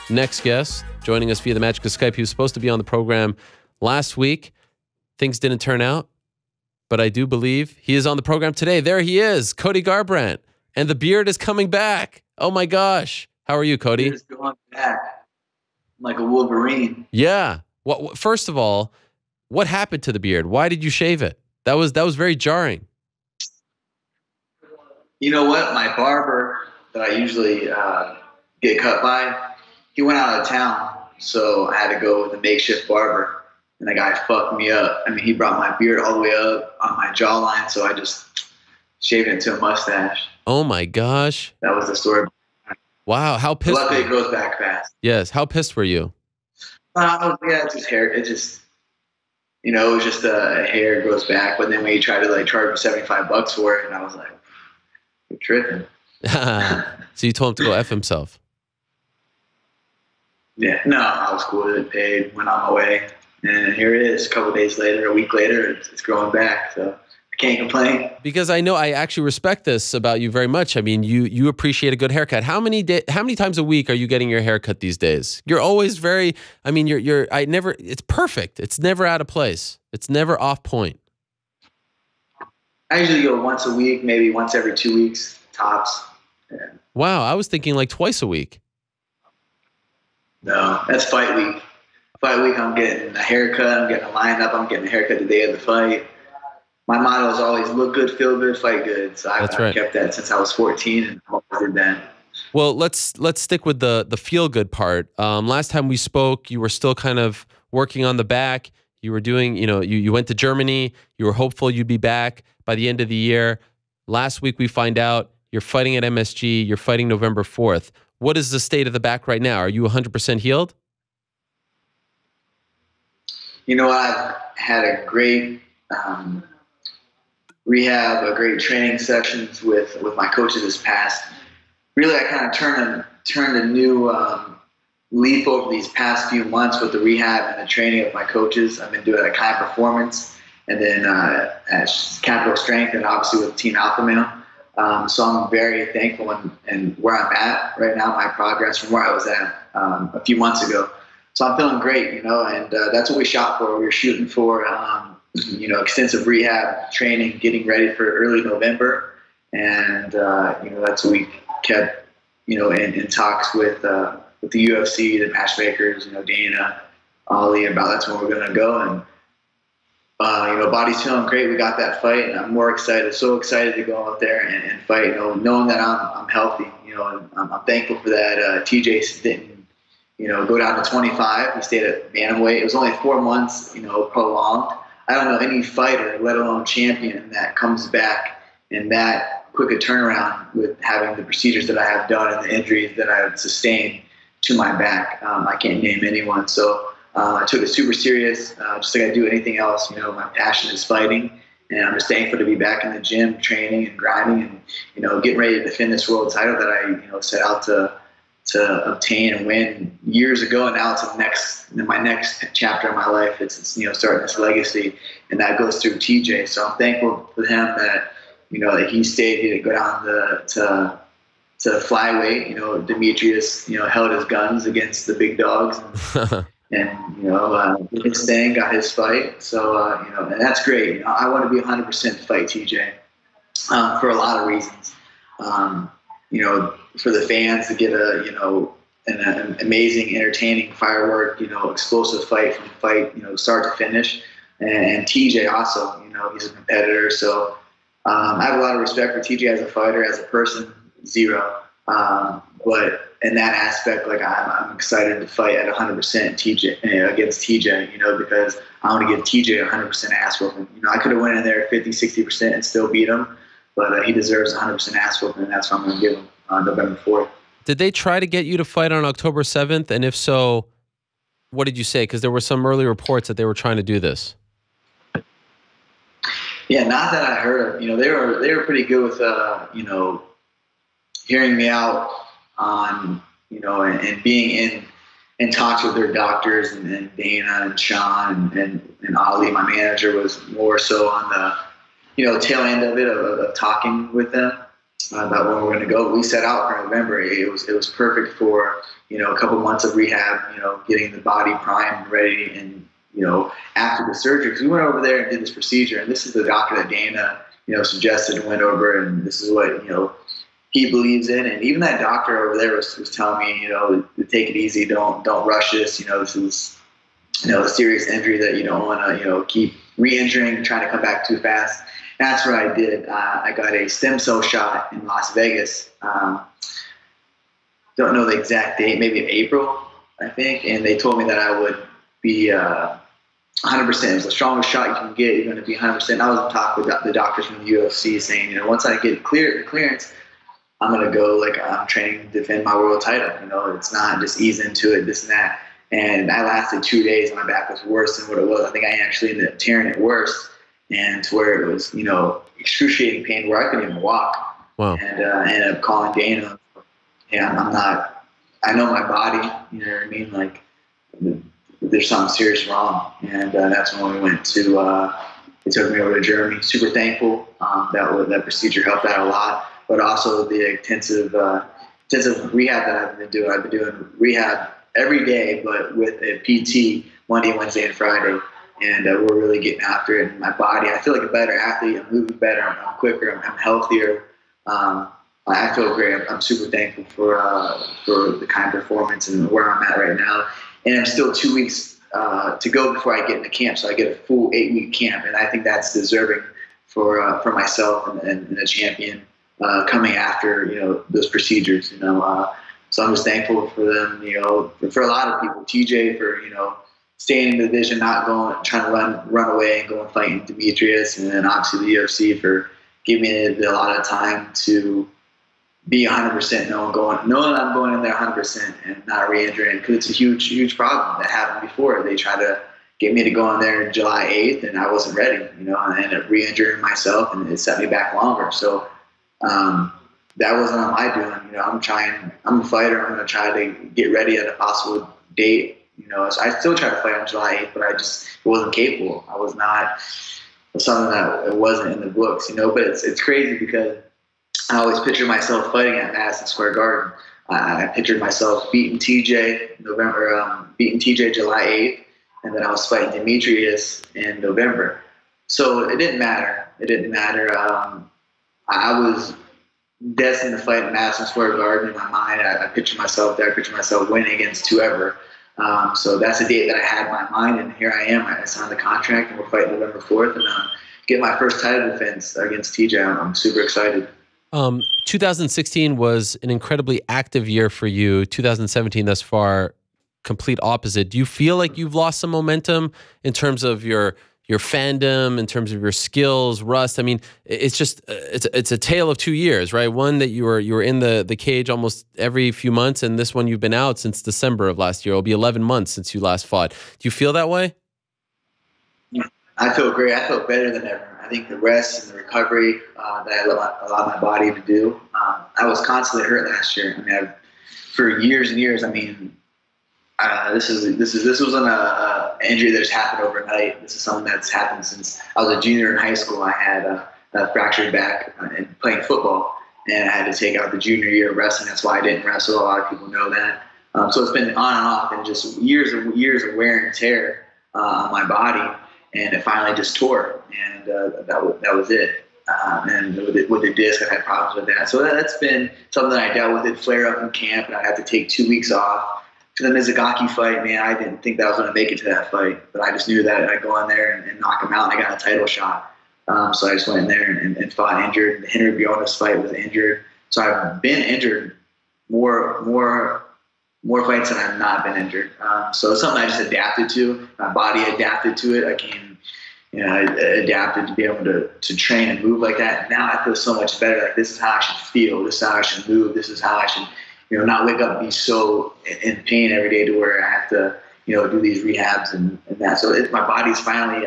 next guest, joining us via the magic of Skype. He was supposed to be on the program last week. Things didn't turn out, but I do believe he is on the program today. There he is, Cody Garbrandt, and the beard is coming back. Oh my gosh. How are you, Cody? It's going back like a Wolverine. Yeah. Well, first of all, what happened to the beard? Why did you shave it? That was very jarring. You know what? My barber that I usually get cut by, he went out of town, so I had to go with a makeshift barber, and the guy fucked me up. I mean, he brought my beard all the way up on my jawline, so I just shaved it into a mustache. Oh my gosh. That was the story. Wow, how pissed? Luckily, it grows back fast. Yes, how pissed were you? Yeah, it's just hair. It just, it was just hair grows back. But then when you try to charge me $75 for it, and I was like, you're tripping. So you told him to go F himself. Yeah, no, I was cool with it. Paid, went on my way, and here it is. A couple of days later, a week later, it's growing back. So I can't complain. Because I know I actually respect this about you very much. I mean, you appreciate a good haircut. How many times a week are you getting your haircut these days? You're always very. I mean, it's perfect. It's never out of place. It's never off point. I usually go once a week, maybe once every 2 weeks tops. Yeah. Wow, I was thinking like twice a week. No, that's fight week. Fight week, I'm getting a haircut. I'm getting a lineup. I'm getting a haircut the day of the fight. My motto is always look good, feel good, fight good. So I've kept that since I was 14 and always did that. Well, let's stick with the feel good part. Last time we spoke, you were still kind of working on the back. You were doing, you went to Germany. You were hopeful you'd be back by the end of the year. Last week we find out you're fighting at MSG. You're fighting November 4th. What is the state of the back right now? Are you 100% healed? I've had a great rehab, a great training sessions with my coaches this past. Really, I kind of turned a new leaf over these past few months with the rehab and the training of my coaches. I've been doing it at High Performance and then at Capital Strength and obviously with Team Alpha Male. So I'm very thankful and where I'm at right now, my progress from where I was at a few months ago. So I'm feeling great, and that's what we shot for. We were shooting for, extensive rehab training, getting ready for early November. And, that's what we kept, in talks with the UFC, the matchmakers, Dana, Ali, about that's when we're going to go. And, body's feeling great. We got that fight, and I'm more excited, so excited to go out there and fight, knowing that I'm healthy, and I'm thankful for that. TJ didn't, go down to 25. He stayed at bantamweight. It was only 4 months, prolonged. I don't know any fighter, let alone champion, that comes back in that quick a turnaround with having the procedures that I have done and the injuries that I've sustained to my back. I can't name anyone. So I took it super serious, just like I do anything else. My passion is fighting, and I'm just thankful to be back in the gym, training and grinding, and getting ready to defend this world title that I set out to obtain and win years ago. And now it's my next chapter of my life. It's starting this legacy, and that goes through TJ. So I'm thankful for him that that he stayed. He didn't go down to flyweight. Demetrius held his guns against the big dogs. And did his thing, got his fight. So and that's great. I want to be 100% to fight TJ for a lot of reasons. For the fans to get an amazing, entertaining, firework, explosive fight from start to finish, and TJ also, he's a competitor. So I have a lot of respect for TJ as a fighter, as a person, zero. But in that aspect, I'm excited to fight at 100% TJ against TJ, because I want to give TJ 100% ass whooping. I could have went in there 50, 60% and still beat him, but he deserves 100% ass whooping, and that's what I'm going to give him on November 4th. Did they try to get you to fight on October 7th? And if so, what did you say? Because there were some early reports that they were trying to do this. Yeah, not that I heard of. They were pretty good with hearing me out on and being in talks with their doctors and Dana and Sean and Ali, my manager, was more so on the tail end of it of talking with them. about when we're going to go. We set out for November. It was perfect for, you know, a couple months of rehab, you know, getting the body primed and ready, and, you know, after the surgery, because we went over there and did this procedure, and this is the doctor that Dana, you know, suggested and went over, and this is what, you know, he believes in. And even that doctor over there was telling me, you know, to take it easy, don't rush this. You know, this is, you know, a serious injury that you don't want to, you know, keep re-injuring and trying to come back too fast. And that's what I did. I got a stem cell shot in Las Vegas. Don't know the exact date, maybe in April, I think. And they told me that I would be 100%. It was the strongest shot you can get. You're going to be 100%. I was in talk with the doctors from the UFC saying, you know, once I get clearance, I'm going to go, like, I'm training to defend my world title. You know, it's not just ease into it, this and that. And I lasted 2 days, and my back was worse than what it was. I think I actually ended up tearing it worse, and to where it was, you know, excruciating pain where I couldn't even walk. Wow. And I ended up calling Dana. Yeah, I know my body, you know what I mean? Like, there's something serious wrong. And that's when we went to, they took me over to Germany. Super thankful. That procedure helped out a lot. But also the intensive rehab that I've been doing. I've been doing rehab every day, but with a PT Monday, Wednesday, and Friday. And we're really getting after it. And my body, I feel like a better athlete. I'm moving better. I'm quicker. I'm healthier. I feel great. I'm super thankful for the kind of performance and where I'm at right now. And I'm still 2 weeks to go before I get into camp, so I get a full 8-week camp, and I think that's deserving for myself and a champion coming after, you know, those procedures. You know, so I'm just thankful for them. You know, for a lot of people, TJ for, you know, staying in the division, not trying to run away and go and fight Demetrius, and then obviously the UFC for giving me a lot of time to be 100%, knowing I'm going in there 100% and not re-injuring, because it's a huge problem that happened before. They tried to get me to go in there July 8th, and I wasn't ready, you know, and I ended up re-injuring myself, and it set me back longer. So that wasn't on my doing. You know, I'm a fighter. I'm going to try to get ready at a possible date. You know, so I still try to fight on July 8th, but I just wasn't capable. I was not. Something that it wasn't in the books, you know. But it's crazy because I always pictured myself fighting at Madison Square Garden. I pictured myself beating TJ July 8th, and then I was fighting Demetrius in November. So it didn't matter. I was destined to fight at Madison Square Garden in my mind. I pictured myself there. I pictured myself winning against whoever. So that's the date that I had in my mind, and here I am. I signed the contract, and we're fighting November 4th, and get my first title defense against TJ. I'm super excited. 2016 was an incredibly active year for you. 2017 thus far, complete opposite. Do you feel like you've lost some momentum in terms of your fandom, in terms of your skills, rust? I mean, it's just it's a tale of 2 years, right? One that you were in the cage almost every few months, and this one you've been out since December of last year. It'll be 11 months since you last fought. Do you feel that way? I feel great. I feel better than ever. I think the rest and the recovery that I allowed my body to do. I was constantly hurt last year. I mean, for years and years. I mean, this wasn't an injury that just happened overnight. This is something that's happened since I was a junior in high school. I had a fractured back in playing football, and I had to take out the junior year of wrestling. That's why I didn't wrestle. A lot of people know that. So it's been on and off, and just years of wear and tear on my body. And it finally just tore, and that was it. And with the disc, I had problems with that. So that's been something that I dealt with. It flared up in camp, and I had to take 2 weeks off. For the Mizugaki fight, man, I didn't think that I was going to make it to that fight, but I just knew that I'd go in there and knock him out, and I got a title shot. So I just went in there and fought injured. The Henry Bionis fight was injured. So I've been injured more fights than I've not been injured. So it's something I just adapted to. My body adapted to it. I adapted to be able to train and move like that. And now I feel so much better. Like, this is how I should feel. This is how I should move. This is how I should, you know, not wake up and be so in pain every day to where I have to, you know, do these rehabs and that. So my body's finally,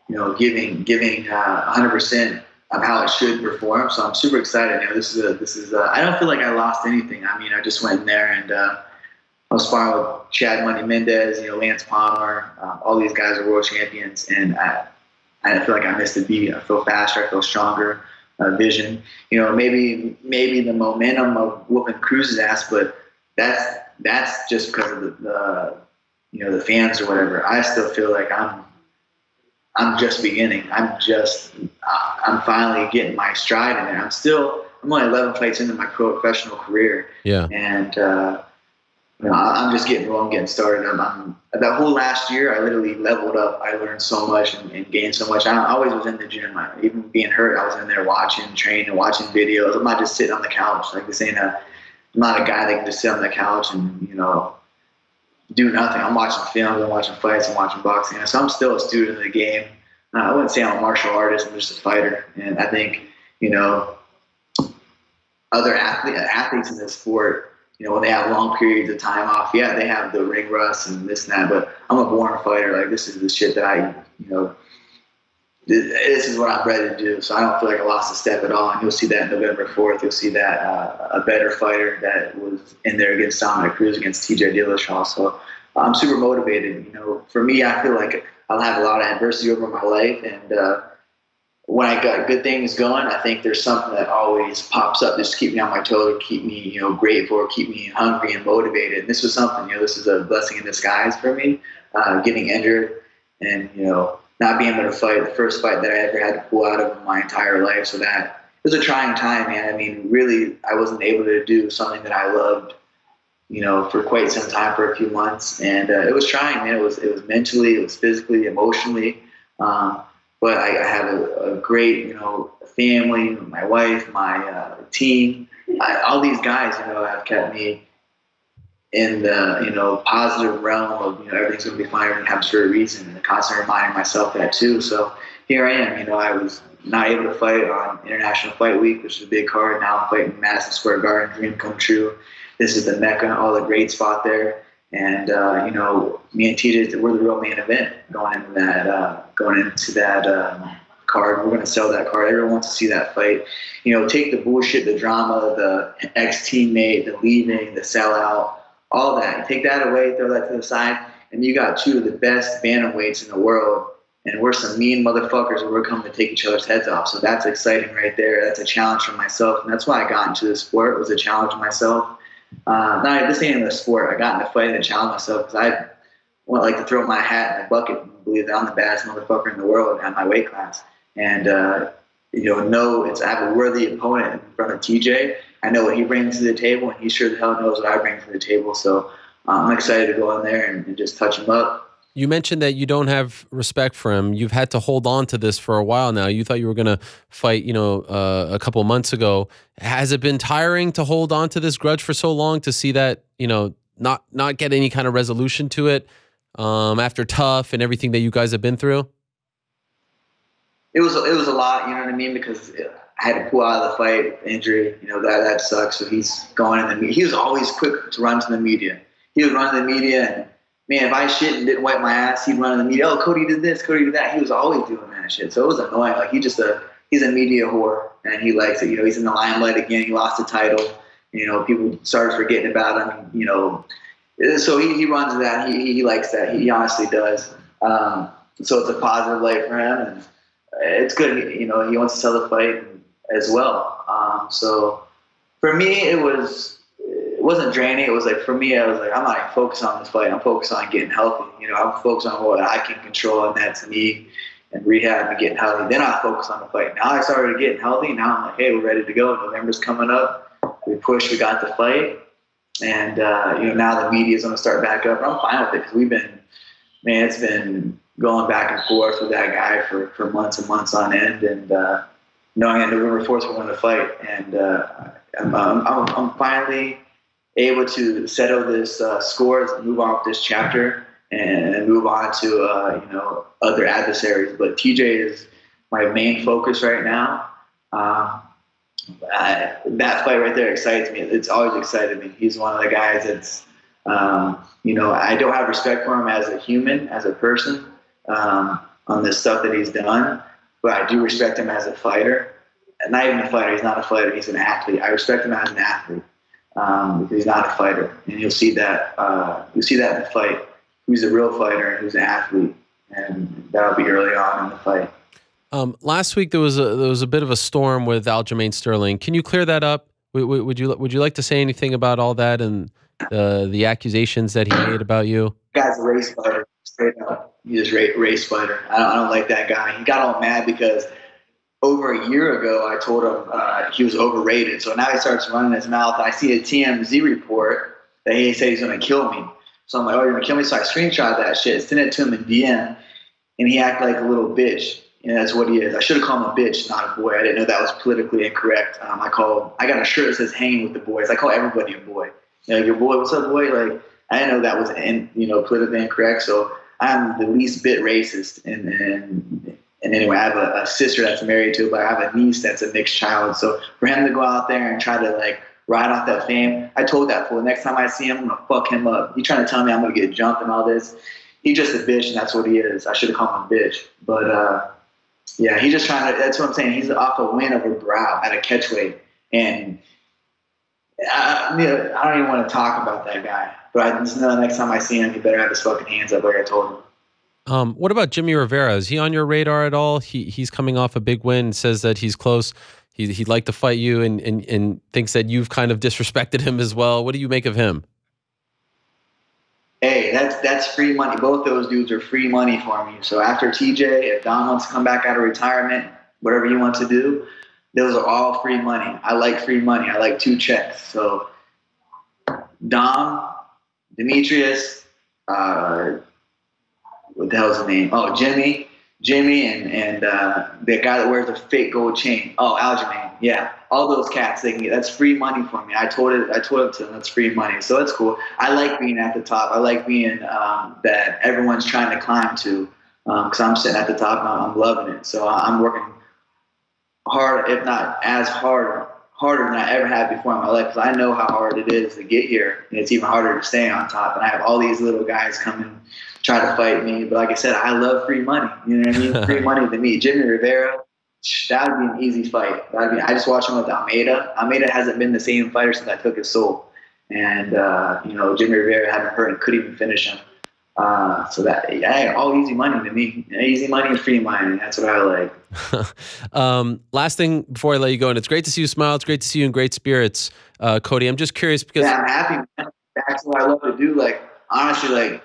you know, giving 100% of how it should perform. So I'm super excited. You know, this is I don't feel like I lost anything. I mean, I just went in there and I was sparring with Chad Money Mendez, you know, Lance Palmer. All these guys are world champions, and I feel like I missed a beat. I feel faster. I feel stronger. vision. Maybe the momentum of whooping Cruz's ass, but that's just because of the fans or whatever. I still feel like I'm just beginning. I'm finally getting my stride in there. I'm only 11 fights into my professional career. Yeah. And, I'm just getting started. That whole last year, I literally leveled up. I learned so much and gained so much. I always was in the gym. Even being hurt, I was in there watching, training, watching videos. I'm not just sitting on the couch. Like I'm not a guy that can just sit on the couch and, do nothing. I'm watching films, I'm watching fights, I'm watching boxing. So I'm still a student of the game. I wouldn't say I'm a martial artist. I'm just a fighter. And I think, other athletes in this sport, when they have long periods of time off, yeah, they have the ring rust and this and that, but I'm a born fighter. Like, this is the shit that this is what I'm ready to do. So I don't feel like I lost a step at all. And you'll see that November 4th. You'll see that a better fighter that was in there against Dominic Cruz, against TJ Dillashaw. So I'm super motivated. For me, I feel like I'll have a lot of adversity over my life. And when I got good things going, I think there's something that always pops up just to keep me on my toes, keep me, grateful, keep me hungry and motivated. And this was something, this is a blessing in disguise for me, getting injured and, not being able to fight, the first fight that I ever had to pull out of my entire life. So that it was a trying time, man. I mean, really, I wasn't able to do something that I loved, for quite some time, for a few months. And it was trying, man. It was mentally, it was physically, emotionally. But I have a great, family, my wife, my team. All these guys, have kept me in the, positive realm of, everything's going to be fine, everything happens for a reason, and constantly reminding myself that too. So here I am, I was not able to fight on International Fight Week, which is a big card. Now I'm fighting Madison Square Garden, dream come true. This is the Mecca, all the great spot there. And, me and TJ, we're the real main event going into that card. We're going to sell that card. Everyone wants to see that fight. Take the bullshit, the drama, the ex-teammate, the leaving, the sellout, all that. Take that away, throw that to the side, and you got two of the best bantamweights in the world. And we're some mean motherfuckers, and we're coming to take each other's heads off. So that's exciting right there. That's a challenge for myself. And that's why I got into the sport. It was a challenge for myself. This ain't even a sport. I got into fighting to challenge myself because I like to throw my hat in the bucket and believe that I'm the baddest motherfucker in the world at my weight class. And, I have a worthy opponent in front of TJ. I know what he brings to the table, and he sure the hell knows what I bring to the table. So I'm excited to go in there and just touch him up. You mentioned that you don't have respect for him. You've had to hold on to this for a while now. You thought you were going to fight, a couple of months ago. Has it been tiring to hold on to this grudge for so long, to see that, not get any kind of resolution to it after TUF and everything that you guys have been through? It was a lot, you know what I mean? Because I had to pull out of the fight, injury, that sucks. So he's going in the media. He was always quick to run to the media. He would run to the media, and man, if I shit and didn't wipe my ass, he'd run to the media. Oh, Cody did this, Cody did that. He was always doing that shit. So it was annoying. Like he's a media whore, and he likes it. He's in the limelight again. He lost the title. People started forgetting about him. So he runs that. He likes that. He honestly does. So it's a positive light for him, and it's good. He wants to sell the fight as well. So for me, it wasn't draining. It was like, for me, I was like, I'm not even focused on this fight. I'm focused on getting healthy. I'm focused on what I can control, and that's me and rehab and getting healthy. Then I focus on the fight. Now I started getting healthy. Now I'm like, hey, we're ready to go. November's coming up. We pushed. We got the fight. And, now the media's going to start back up. I'm fine with it because it's been going back and forth with that guy for months and months on end. And knowing that November 4th we're going to fight. And I'm finally able to settle this scores and move on with this chapter and move on to other adversaries. But TJ is my main focus right now. That fight right there excites me. It's always excited me. He's one of the guys that's I don't have respect for him as a human, as a person, on the stuff that he's done, but I do respect him as a fighter. And not even a fighter. He's not a fighter. He's an athlete. I respect him as an athlete. Because he's not a fighter, and you'll see that in the fight. Who's a real fighter and who's an athlete, and that'll be early on in the fight. Last week there was a bit of a storm with Aljamain Sterling. Can you clear that up? Would you like to say anything about all that and the accusations that he made about you? Guy's a race fighter, straight up. He's just race fighter. I don't like that guy. He got all mad because over a year ago I told him he was overrated. So now he starts running his mouth. I see a TMZ report that he said he's going to kill me. So I'm like, oh, you're going to kill me? So I screenshot that shit, sent it to him in DM, and he acted like a little bitch. And that's what he is. I should have called him a bitch, not a boy. I didn't know that was politically incorrect. I got a shirt that says "Hanging with the Boys." I call everybody a boy. Your boy, what's up, boy? Like, I didn't know that was politically incorrect. So I'm the least bit racist. And anyway, I have a sister that's married to, but I have a niece that's a mixed child. So for him to go out there and try to like ride off that fame, I told that fool, next time I see him, I'm gonna fuck him up. He trying to tell me I'm gonna get jumped and all this. He's just a bitch, and that's what he is. I should have called him a bitch, but. Yeah, he's just trying to. That's what I'm saying. He's off a win over Brow at a catchweight, and I don't even want to talk about that guy. But I just know next time I see him, he better have his fucking hands up, like I told him. What about Jimmy Rivera? Is he on your radar at all? He's coming off a big win. Says that he's close. He'd like to fight you, and thinks that you've kind of disrespected him as well. What do you make of him? Hey, that's free money. Both those dudes are free money for me. So after TJ, if Dom wants to come back out of retirement, whatever he wants to do, those are all free money. I like free money. I like 2 checks. So Dom, Demetrius, what the hell's his name? Oh, Jimmy, and the guy that wears the fake gold chain. Oh, Aljamain. Yeah, all those cats, they can get. That's free money for me. I told him to them, that's free money. So that's cool. I like being at the top. I like being that everyone's trying to climb to, because I'm sitting at the top and I'm loving it. So I'm working hard, if not as harder than I ever have before in my life, because I know how hard it is to get here, and it's even harder to stay on top. And I have all these little guys coming try to fight me, but like I said, I love free money. You know what I mean? Free money to me. Jimmy Rivera, that would be an easy fight. I just watched him with Almeida. Almeida hasn't been the same fighter since I took his soul. And, Jimmy Rivera hadn't hurt and couldn't even finish him. So that, yeah, all easy money to me. Easy money and free money. That's what I like. Last thing before I let you go, and it's great to see you smile. It's great to see you in great spirits. Cody, I'm just curious because... Yeah, I'm happy, man. That's what I love to do. Like, honestly, like,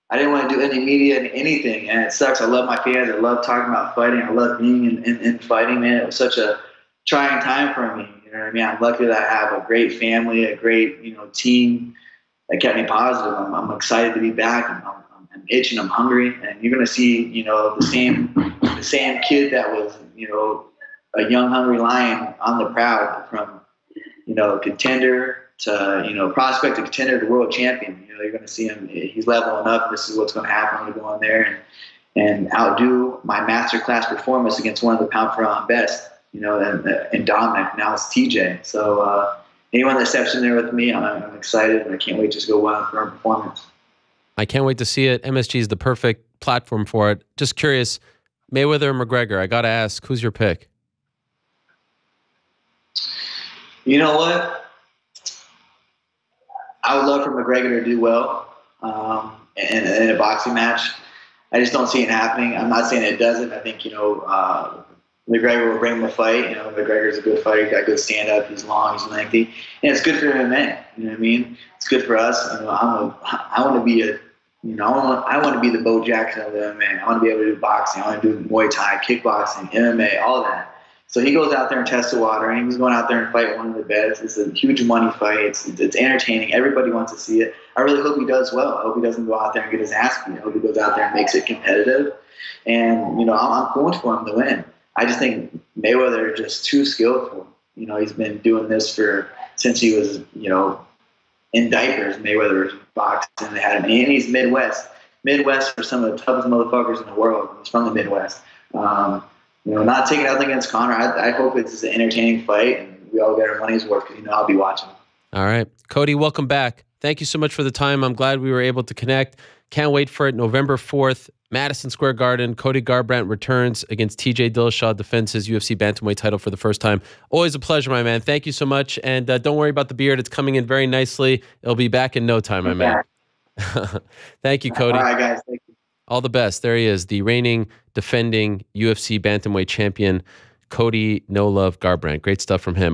I didn't want to do any media and anything, and it sucks. I love my fans. I love talking about fighting. I love being in fighting, man. It was such a trying time for me. You know what I mean? I'm lucky that I have a great family, a great team that kept me positive. I'm excited to be back. I'm itching. I'm hungry, and you're gonna see the same kid that was a young hungry lion on the proud from contender to prospect to contender to world champion. You're going to see him. He's leveling up. This is what's going to happen when we go in there and outdo my masterclass performance against one of the pound for pound best. And Dominic. Now it's TJ. So anyone that steps in there with me, I'm excited, and I can't wait to just go wild for our performance. I can't wait to see it. MSG is the perfect platform for it. Just curious, Mayweather or McGregor? I got to ask, who's your pick? You know what? I would love for McGregor to do well in a boxing match. I just don't see it happening. I'm not saying it doesn't. I think, McGregor will bring him a fight. McGregor's a good fighter. He's got good stand-up. He's long. He's lengthy. And it's good for MMA. You know what I mean? It's good for us. I want to be I want to be the Bo Jackson of the MMA. I want to be able to do boxing. I want to do Muay Thai, kickboxing, MMA, all that. So he goes out there and tests the water, and he's going out there and fight one of the best. It's a huge money fight. It's entertaining. Everybody wants to see it. I really hope he does well. I hope he doesn't go out there and get his ass beat. I hope he goes out there and makes it competitive. And, I'm pulling for him to win. I just think Mayweather is just too skillful. He's been doing this since he was, in diapers. Mayweather was boxing. They had him. And he's Midwest. Midwest for some of the toughest motherfuckers in the world. He's from the Midwest. Not taking nothing against Conor. I hope it's an entertaining fight and we all get our money's worth because I'll be watching. All right. Cody, welcome back. Thank you so much for the time. I'm glad we were able to connect. Can't wait for it. November 4th, Madison Square Garden. Cody Garbrandt returns against TJ Dillashaw, defends his UFC bantamweight title for the first time. Always a pleasure, my man. Thank you so much. And don't worry about the beard. It's coming in very nicely. It'll be back in no time, my man. Thank you, Cody. All right, guys. Thank you. All the best. There he is, the reigning defending UFC bantamweight champion Cody No Love Garbrandt. Great stuff from him.